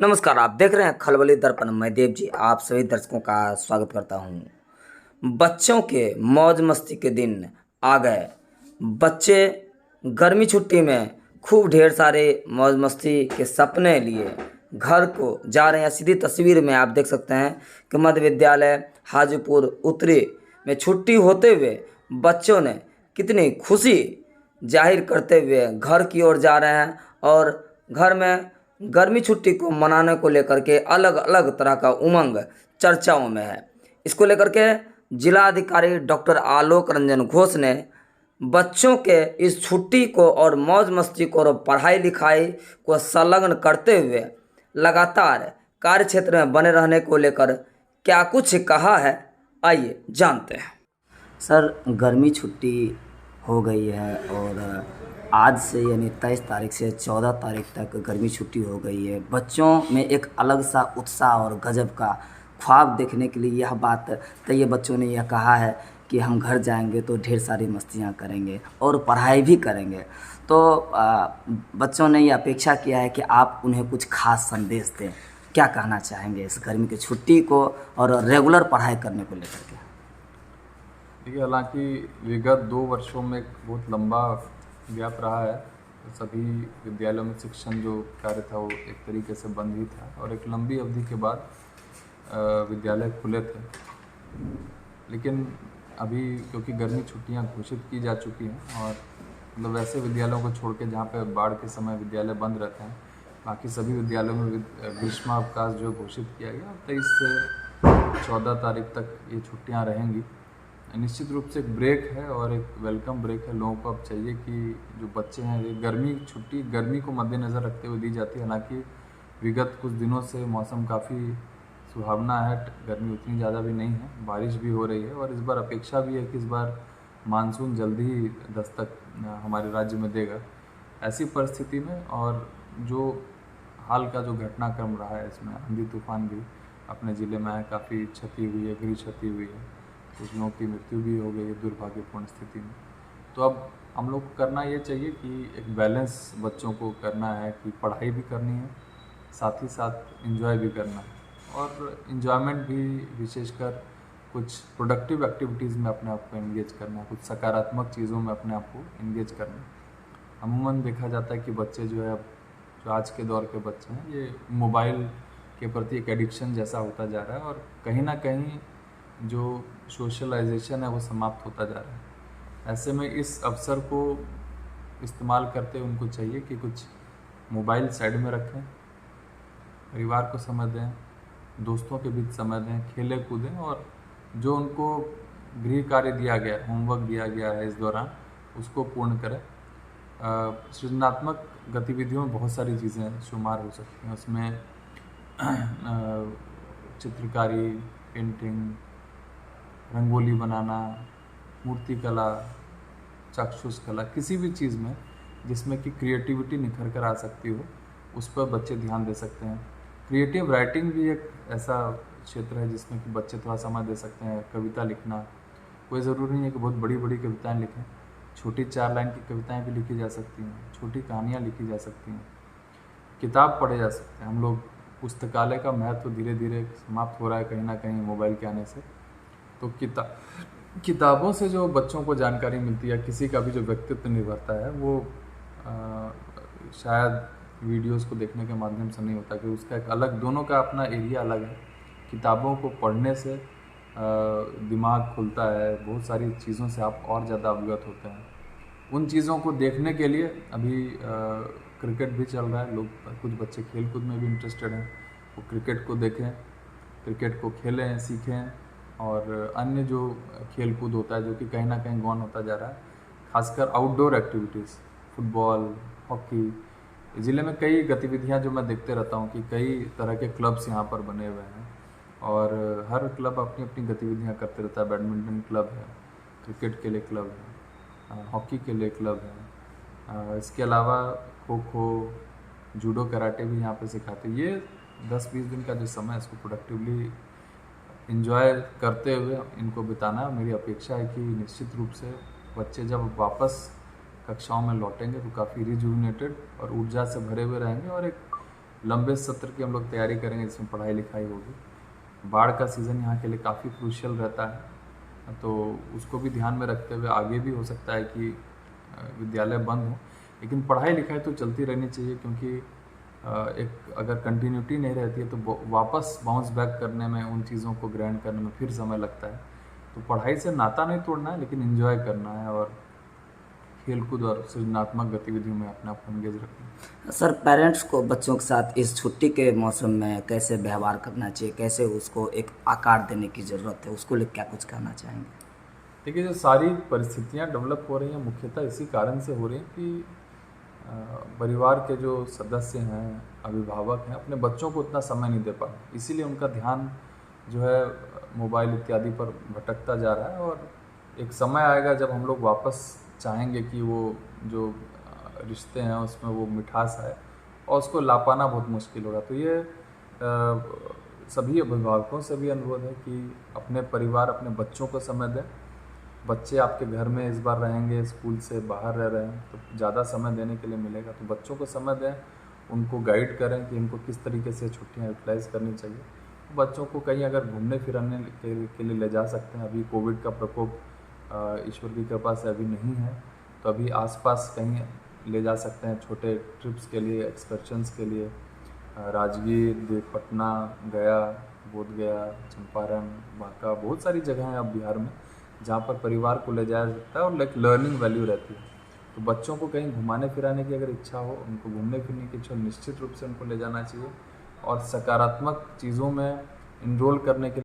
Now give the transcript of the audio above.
नमस्कार, आप देख रहे हैं खलबली दर्पण। मैं देव जी आप सभी दर्शकों का स्वागत करता हूं। बच्चों के मौज मस्ती के दिन आ गए। बच्चे गर्मी छुट्टी में खूब ढेर सारे मौज मस्ती के सपने लिए घर को जा रहे हैं। सीधी तस्वीर में आप देख सकते हैं कि मध्य विद्यालय हाजीपुर उत्तरी में छुट्टी होते हुए बच्चों ने कितनी खुशी जाहिर करते हुए घर की ओर जा रहे हैं और घर में गर्मी छुट्टी को मनाने को लेकर के अलग अलग तरह का उमंग चर्चाओं में है। इसको लेकर के जिला अधिकारी डॉक्टर आलोक रंजन घोष ने बच्चों के इस छुट्टी को और मौज मस्ती को और पढ़ाई लिखाई को संलग्न करते हुए लगातार कार्य क्षेत्र में बने रहने को लेकर क्या कुछ कहा है, आइए जानते हैं। सर, गर्मी छुट्टी हो गई है और आज से यानी 23 तारीख से 14 तारीख तक गर्मी छुट्टी हो गई है। बच्चों में एक अलग सा उत्साह और गजब का ख्वाब देखने के लिए यह बात तय है। बच्चों ने यह कहा है कि हम घर जाएंगे तो ढेर सारी मस्तियां करेंगे और पढ़ाई भी करेंगे। तो बच्चों ने यह अपेक्षा किया है कि आप उन्हें कुछ खास संदेश दें। क्या कहना चाहेंगे इस गर्मी की छुट्टी को और रेगुलर पढ़ाई करने को लेकर के? देखिए, हालांकि विगत 2 वर्षों में एक बहुत लंबा गैप रहा है। सभी विद्यालयों में शिक्षण जो कार्य था वो एक तरीके से बंद ही था और एक लंबी अवधि के बाद विद्यालय खुले थे। लेकिन अभी क्योंकि गर्मी छुट्टियां घोषित की जा चुकी हैं और मतलब वैसे विद्यालयों को छोड़ के जहाँ पे बाढ़ के समय विद्यालय बंद रहते हैं, बाकी सभी विद्यालयों में ग्रीष्मावकाश जो घोषित किया गया, 23 से 14 तारीख तक ये छुट्टियाँ रहेंगी। निश्चित रूप से एक ब्रेक है और एक वेलकम ब्रेक है। लोगों को अब चाहिए कि जो बच्चे हैं, ये गर्मी को मद्देनज़र रखते हुए दी जाती है। हालांकि विगत कुछ दिनों से मौसम काफ़ी सुहावना है, गर्मी उतनी ज़्यादा भी नहीं है, बारिश भी हो रही है और इस बार अपेक्षा भी है कि इस बार मानसून जल्दी ही दस्तक हमारे राज्य में देगा। ऐसी परिस्थिति में और जो हाल का जो घटनाक्रम रहा है, इसमें आंधी तूफान भी अपने ज़िले में है, काफ़ी क्षति हुई है, गृह क्षति हुई है, कुछ लोगों की मृत्यु भी हो गई है दुर्भाग्यपूर्ण स्थिति में। तो अब हम लोग को करना ये चाहिए कि एक बैलेंस बच्चों को करना है कि पढ़ाई भी करनी है, साथ ही साथ एंजॉय भी करना है और एंजॉयमेंट भी विशेषकर कुछ प्रोडक्टिव एक्टिविटीज़ में अपने आप को एंगेज करना है, कुछ सकारात्मक चीज़ों में अपने आप को एंगेज करना है। अमूमन देखा जाता है कि बच्चे जो है, अब जो आज के दौर के बच्चे हैं, ये मोबाइल के प्रति एक एडिक्शन जैसा होता जा रहा है और कहीं ना कहीं जो सोशलाइजेशन है वो समाप्त होता जा रहा है। ऐसे में इस अवसर को इस्तेमाल करते उनको चाहिए कि कुछ मोबाइल साइड में रखें, परिवार को समय दें, दोस्तों के बीच समय दें, खेलें कूदें और जो उनको गृह कार्य दिया गया है, होमवर्क दिया गया है इस दौरान, उसको पूर्ण करें। सृजनात्मक गतिविधियों में बहुत सारी चीज़ें शुमार हो सकती हैं। उसमें चित्रकारी, पेंटिंग, रंगोली बनाना, मूर्ति कला, चाक्षुष कला, किसी भी चीज़ में जिसमें कि क्रिएटिविटी निखर कर आ सकती हो, उस पर बच्चे ध्यान दे सकते हैं। क्रिएटिव राइटिंग भी एक ऐसा क्षेत्र है जिसमें कि बच्चे थोड़ा समय दे सकते हैं। कविता लिखना, कोई ज़रूरी नहीं है कि बहुत बड़ी बड़ी कविताएं लिखें, छोटी 4 लाइन की कविताएं भी लिखी जा सकती हैं, छोटी कहानियाँ लिखी जा सकती हैं, किताब पढ़े जा सकते हैं। हम लोग पुस्तकालय का महत्व धीरे धीरे समाप्त हो रहा है कहीं ना कहीं मोबाइल के आने से। तो किताबों से जो बच्चों को जानकारी मिलती है, किसी का भी जो व्यक्तित्व निभरता है, वो शायद वीडियोस को देखने के माध्यम से नहीं होता कि उसका एक अलग, दोनों का अपना एरिया अलग है। किताबों को पढ़ने से दिमाग खुलता है, बहुत सारी चीज़ों से आप और ज़्यादा अवगत होते हैं। उन चीज़ों को देखने के लिए अभी क्रिकेट भी चल रहा है, लोग, कुछ बच्चे खेल कूद में भी इंटरेस्टेड हैं, वो क्रिकेट को देखें, क्रिकेट को खेलें, सीखें और अन्य जो खेल कूद होता है जो कि कहीं ना कहीं गौन होता जा रहा है, खासकर आउटडोर एक्टिविटीज़, फुटबॉल, हॉकी। ज़िले में कई गतिविधियां जो मैं देखते रहता हूं कि कई तरह के क्लब्स यहां पर बने हुए हैं और हर क्लब अपनी अपनी गतिविधियां करते रहता है। बैडमिंटन क्लब है, क्रिकेट के लिए क्लब है, हॉकी के लिए क्लब है, इसके अलावा खो खो, जूडो, कराटे भी यहाँ पर सिखाते हैं। ये 10-20 दिन का जो समय है, इसको प्रोडक्टिवली इंजॉय करते हुए इनको बिताना। मेरी अपेक्षा है कि निश्चित रूप से बच्चे जब वापस कक्षाओं में लौटेंगे तो काफ़ी रिजुविनेटेड और ऊर्जा से भरे हुए रहेंगे और एक लंबे सत्र की हम लोग तैयारी करेंगे जिसमें पढ़ाई लिखाई होगी। बाढ़ का सीज़न यहाँ के लिए काफ़ी क्रूशियल रहता है, तो उसको भी ध्यान में रखते हुए आगे भी हो सकता है कि विद्यालय बंद हो, लेकिन पढ़ाई लिखाई तो चलती रहनी चाहिए, क्योंकि एक अगर कंटिन्यूटी नहीं रहती है तो वापस बाउंस बैक करने में, उन चीज़ों को ग्रहण करने में फिर समय लगता है। तो पढ़ाई से नाता नहीं तोड़ना है, लेकिन एंजॉय करना है और खेलकूद और सृजनात्मक गतिविधियों में अपने आप को एंगेज रखना है। सर, पेरेंट्स को बच्चों के साथ इस छुट्टी के मौसम में कैसे व्यवहार करना चाहिए, कैसे उसको एक आकार देने की ज़रूरत है, उसको लेकर क्या कुछ कहना चाहेंगे? देखिए, जो सारी परिस्थितियाँ डेवलप हो रही हैं मुख्यतः इसी कारण से हो रही हैं कि परिवार के जो सदस्य हैं, अभिभावक हैं, अपने बच्चों को उतना समय नहीं दे पा रहे, इसीलिए उनका ध्यान जो है मोबाइल इत्यादि पर भटकता जा रहा है। और एक समय आएगा जब हम लोग वापस चाहेंगे कि वो जो रिश्ते हैं उसमें वो मिठास आए, और उसको ला पाना बहुत मुश्किल होगा। तो ये सभी अभिभावकों से भी अनुरोध है कि अपने परिवार, अपने बच्चों को समय दें। बच्चे आपके घर में इस बार रहेंगे, स्कूल से बाहर रह रहे हैं, तो ज़्यादा समय देने के लिए मिलेगा, तो बच्चों को समय दें, उनको गाइड करें कि इनको किस तरीके से छुट्टियां यूटिलाइज़ करनी चाहिए। बच्चों को कहीं अगर घूमने फिराने के लिए ले जा सकते हैं। अभी कोविड का प्रकोप ईश्वर की कृपा से अभी नहीं है, तो अभी आसपास कहीं ले जा सकते हैं छोटे ट्रिप्स के लिए, एक्सकर्शंस के लिए। राजगीर, पटना, गया, बोधगया, चंपारण, बांका, बहुत सारी जगह हैं अब बिहार में जहाँ पर परिवार को ले जाया जाता है और लाइक लर्निंग वैल्यू रहती है। तो बच्चों को कहीं घुमाने फिराने की अगर इच्छा हो, उनको घूमने फिरने की इच्छा, निश्चित रूप से उनको ले जाना चाहिए और सकारात्मक चीज़ों में इनरोल करने के